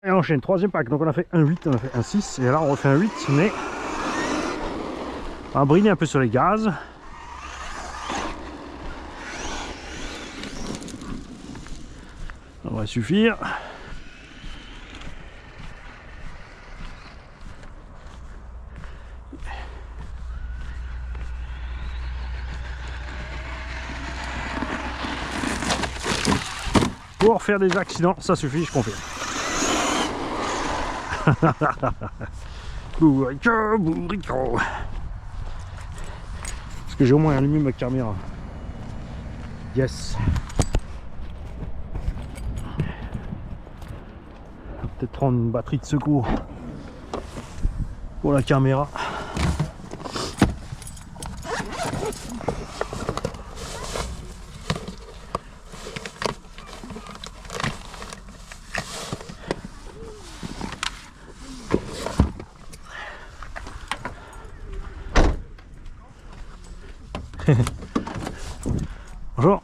Et on enchaîne, troisième pack. Donc on a fait un 8, on a fait un 6. Et là on refait un 8, mais on va briller un peu sur les gaz. Ça devrait suffire. Pour faire des accidents, ça suffit, je confirme. Bourrico, bourrico. Est-ce que j'ai au moins allumé ma caméra? Yes. Peut-être prendre une batterie de secours pour la caméra. Bonjour.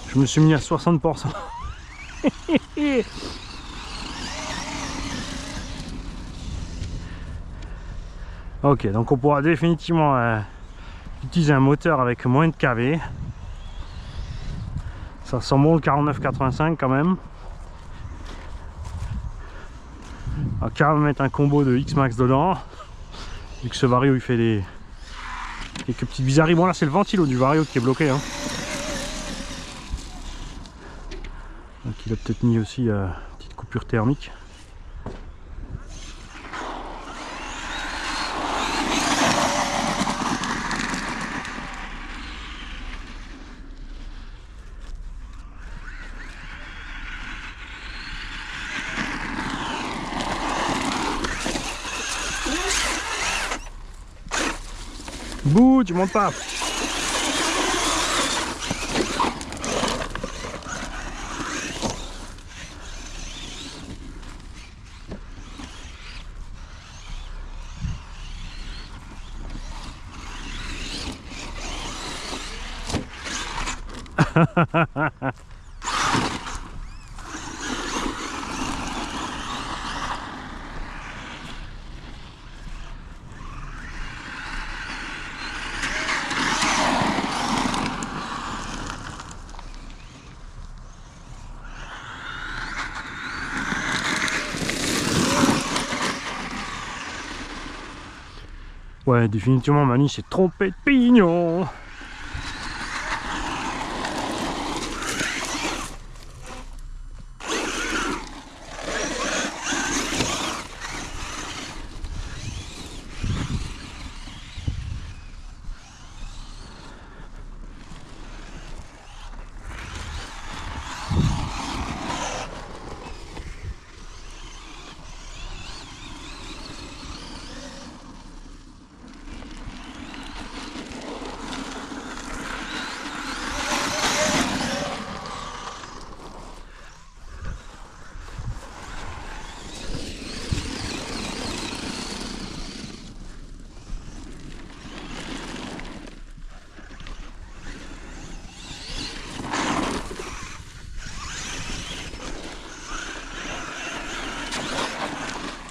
Je me suis mis à 60%. Ok, donc on pourra définitivement utiliser un moteur avec moins de kV. Ça sent bon le 49-85 quand même. On va quand même mettre un combo de X-Max dedans. Vu que ce Vario il fait des quelques petites bizarreries. Bon là c'est le ventilo du Vario qui est bloqué. Hein. Donc il a peut-être mis aussi une petite coupure thermique. Bouh, tu montes pas. Ouais, définitivement Mani s'est trompé de pignon.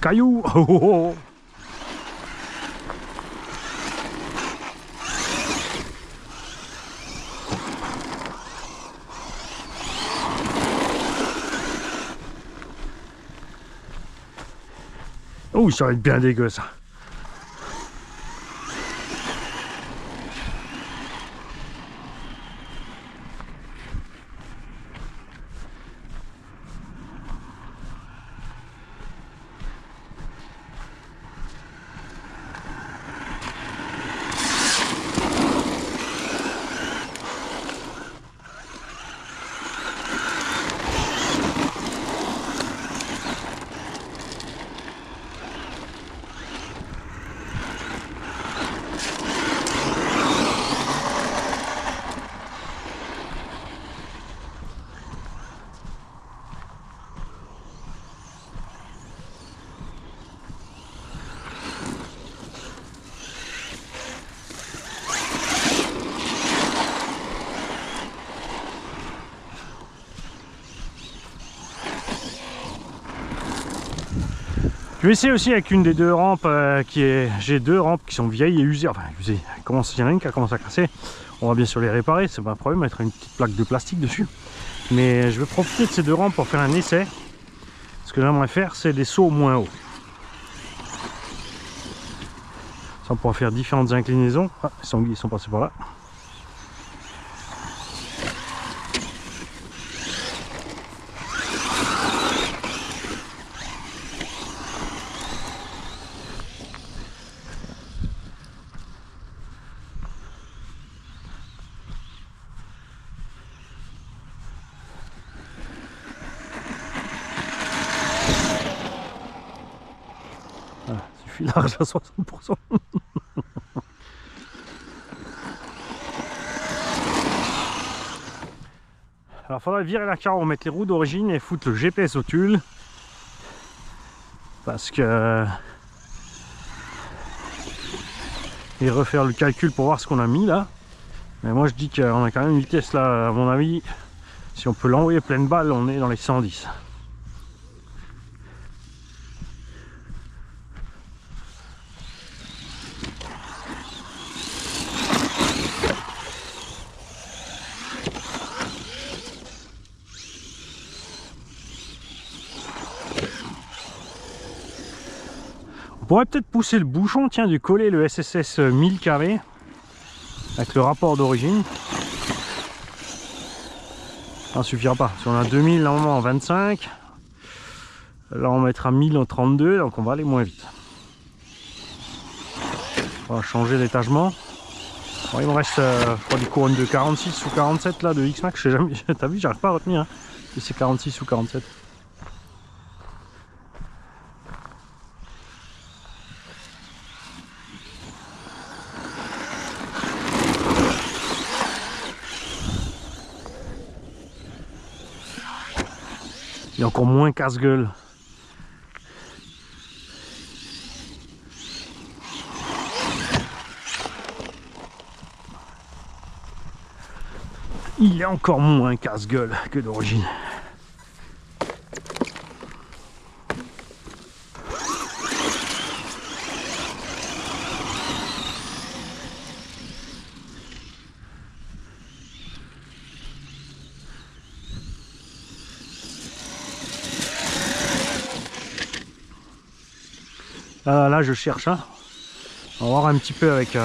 Caillou. Oh, oh, oh. Oh, ça va être bien dégueu ça. Je vais essayer aussi avec une des deux rampes j'ai deux rampes qui sont vieilles et usées. Enfin usées, il y en a une qui a commencé à casser. On va bien sûr les réparer, c'est pas un problème, mettre une petite plaque de plastique dessus. Mais je vais profiter de ces deux rampes pour faire un essai. Ce que j'aimerais faire, c'est des sauts moins hauts. Ça, on pourra faire différentes inclinaisons. Ah, les sangliers sont passés par là. Suffit large à 60%. Alors il faudrait virer la carreau, mettre les roues d'origine et foutre le GPS au tulle. Parce que... et refaire le calcul pour voir ce qu'on a mis là. Mais moi je dis qu'on a quand même une vitesse là, à mon avis, si on peut l'envoyer pleine balle, on est dans les 110. On pourrait peut-être pousser le bouchon, tiens, du coller le SSS 1000 kV avec le rapport d'origine. Ça ne suffira pas. Si on a 2000 normalement en 25, là on mettra 1000 en 32, donc on va aller moins vite. On va changer l'étagement. Bon, il me reste je crois des couronnes de 46 ou 47 là de X-Max, je sais jamais, t'as vu, j'arrive pas à retenir hein, si c'est 46 ou 47. Il y a encore moins casse-gueule. Il est encore moins casse-gueule que d'origine. Là je cherche, hein. On va voir un petit peu avec...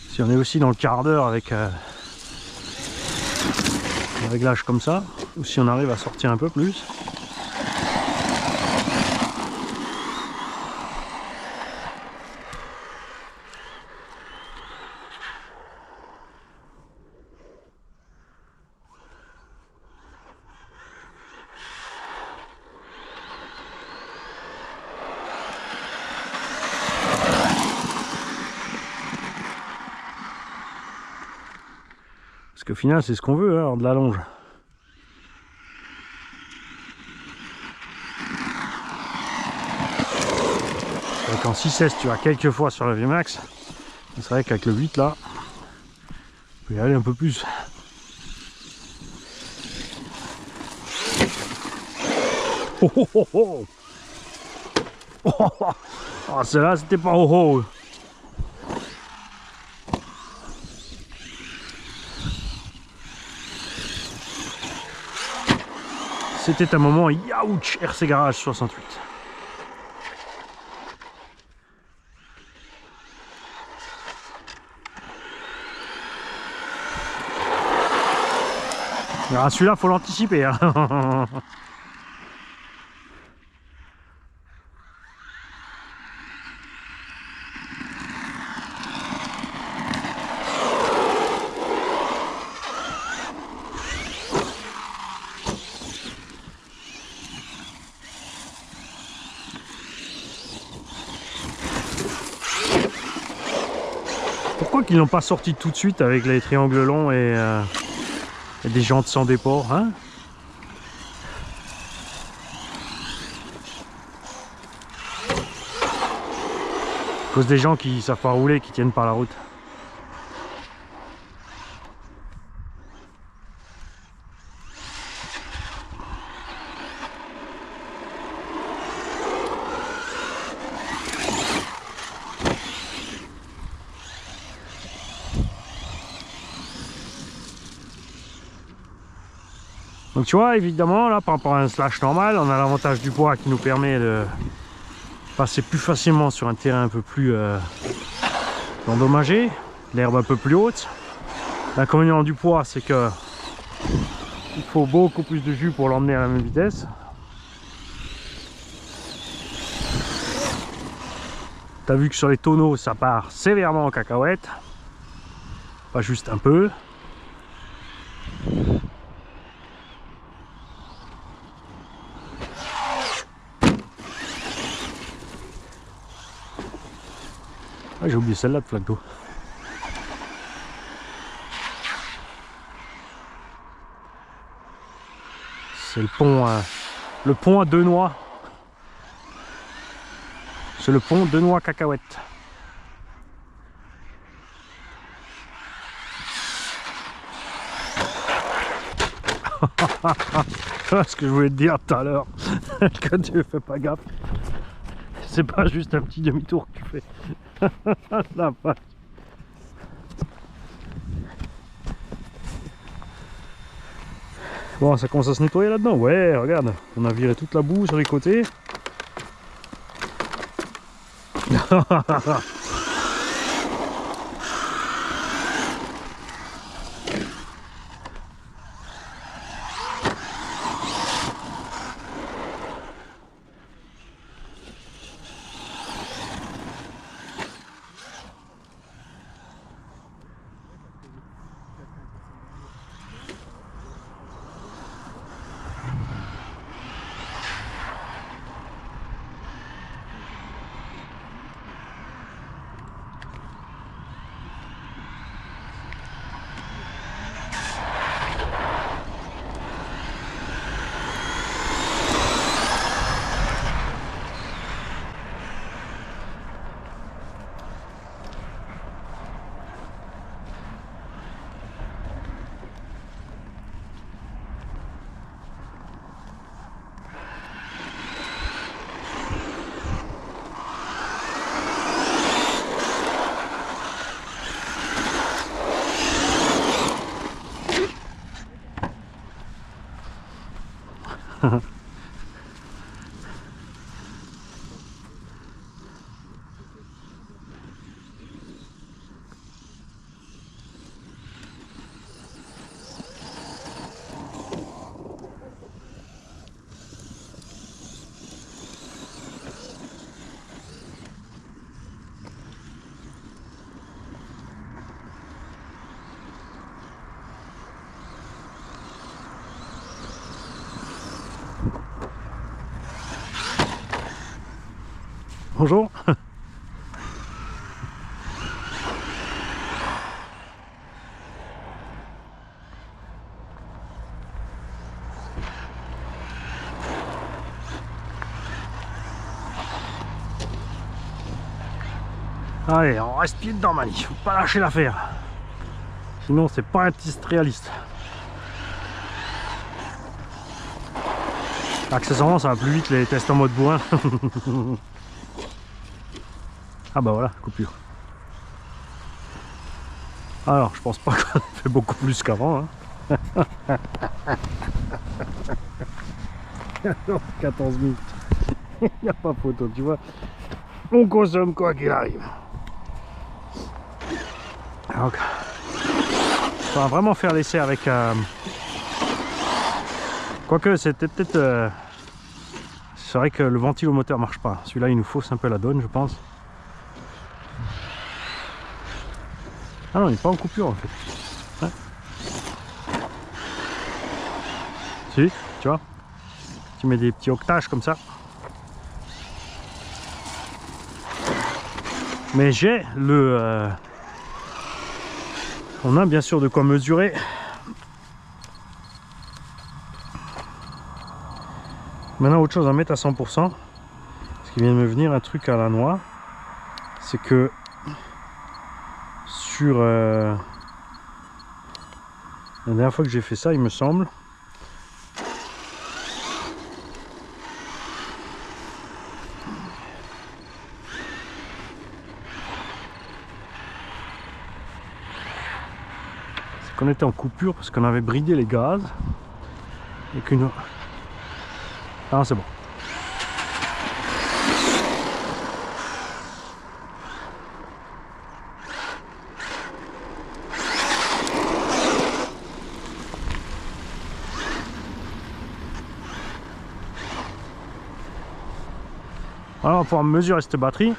si on est aussi dans le quart d'heure avec un réglage comme ça, ou si on arrive à sortir un peu plus. Parce qu'au final, c'est ce qu'on veut, hein, de la longe. Donc en 6S, tu as quelques fois sur la VMAX. C'est vrai qu'avec le 8 là, on peut y aller un peu plus. Oh oh oh oh, oh, oh, oh. Oh, celle-là, c'était pas oh oh. C'était un moment Yaouch RC Garage 68. Alors celui-là, faut l'anticiper. Hein. Pourquoi qu'ils n'ont pas sorti tout de suite avec les triangles longs et des jantes sans déport, hein? À cause des gens qui savent pas rouler, qui tiennent par la route. Donc tu vois, évidemment, là par rapport à un slash normal, on a l'avantage du bois qui nous permet de passer plus facilement sur un terrain un peu plus endommagé, l'herbe un peu plus haute. L'inconvénient du poids, c'est que il faut beaucoup plus de jus pour l'emmener à la même vitesse. T'as vu que sur les tonneaux, ça part sévèrement en cacahuète, pas juste un peu. Ah, j'ai oublié celle-là de flaque d'eau. C'est le pont à deux noix. C'est le pont deux noix cacahuète. Voilà ce que je voulais te dire tout à l'heure. Quand tu fais pas gaffe, c'est pas juste un petit demi-tour que tu fais. La vache. Bon, ça commence à se nettoyer là-dedans. Ouais, regarde, on a viré toute la boue sur les côtés. Bonjour. Allez, on reste pied dedans, Mani. Faut pas lâcher l'affaire. Sinon, c'est pas un test réaliste. Accessoirement, ça va plus vite les tests en mode bourrin. Ah bah voilà, coupure. Alors, je pense pas qu'on fait beaucoup plus qu'avant. Hein. 14 minutes. Il n'y a pas photo, tu vois. On consomme quoi qu'il arrive. Donc, on va vraiment faire l'essai avec... Quoique, c'était peut-être... C'est vrai que le ventilomoteur marche pas. Celui-là, il nous fausse un peu la donne, je pense. Ah non, il n'est pas en coupure en fait. Ouais. Si, tu vois. Tu mets des petits octages comme ça. Mais j'ai le... On a bien sûr de quoi mesurer. Maintenant, autre chose à mettre à 100%. Parce qu'il vient de me venir un truc à la noix. C'est que... Sur... La dernière fois que j'ai fait ça, il me semble... qu'on était en coupure parce qu'on avait bridé les gaz Et qu'une... Ah, c'est bon. Alors on va pouvoir mesurer cette batterie.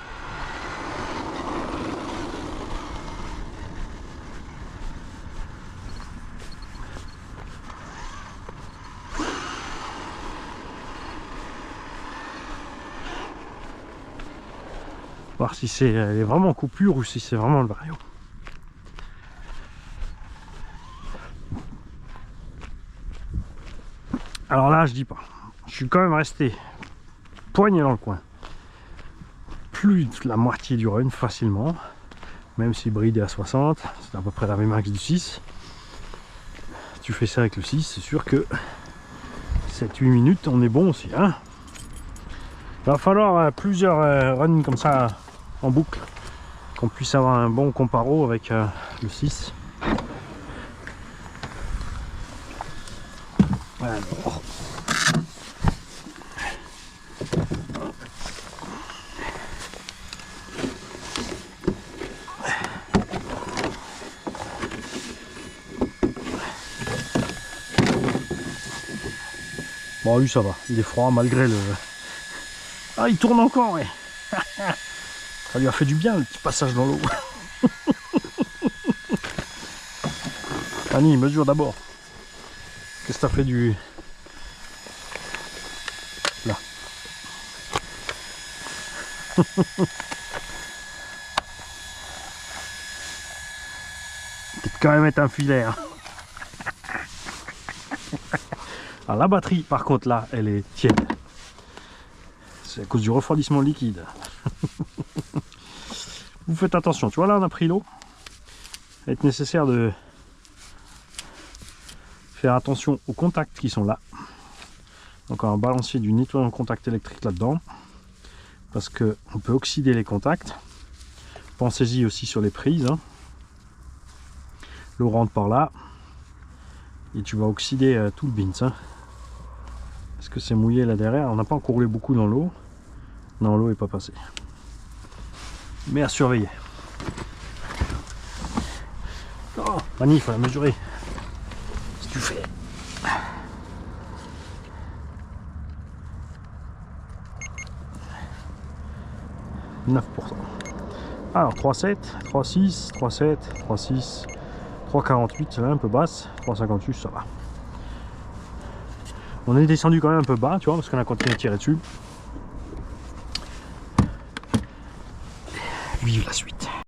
Voir si elle est vraiment en coupure ou si c'est vraiment le vario. Alors là je dis pas. Je suis quand même resté poigné dans le coin. Plus de la moitié du run facilement. Même si bridé à 60, c'est à peu près la même max du 6. Tu fais ça avec le 6, c'est sûr que 7-8 minutes on est bon aussi, hein. Il va falloir plusieurs runs comme ça en boucle, qu'on puisse avoir un bon comparo avec le 6. Alors. Bon lui ça va, il est froid malgré le... Ah il tourne encore, ouais. Ça lui a fait du bien le petit passage dans l'eau. Annie, mesure d'abord. Qu'est-ce que t'as fait du... Là. Peut-être quand même être un filet. Hein. Alors la batterie par contre là, elle est tiède. C'est à cause du refroidissement liquide. Vous faites attention, tu vois là on a pris l'eau. Il va être nécessaire de faire attention aux contacts qui sont là. Donc on va balancer du nettoyant contact électrique là-dedans. Parce qu'on peut oxyder les contacts. Pensez-y aussi sur les prises. Hein. L'eau rentre par là. Et tu vas oxyder tout le bins. Hein. Est-ce que c'est mouillé là derrière? On n'a pas encore roulé beaucoup dans l'eau. Non, l'eau n'est pas passée. Mais à surveiller. Oh, Mani, il faut la mesurer. Si tu fais. « 9%. Alors 3,7, 3,6, 3,7, 3,6, 3,48, c'est là un peu basse, 3,58, ça va. On est descendu quand même un peu bas, tu vois, parce qu'on a continué à tirer dessus. Vive la suite.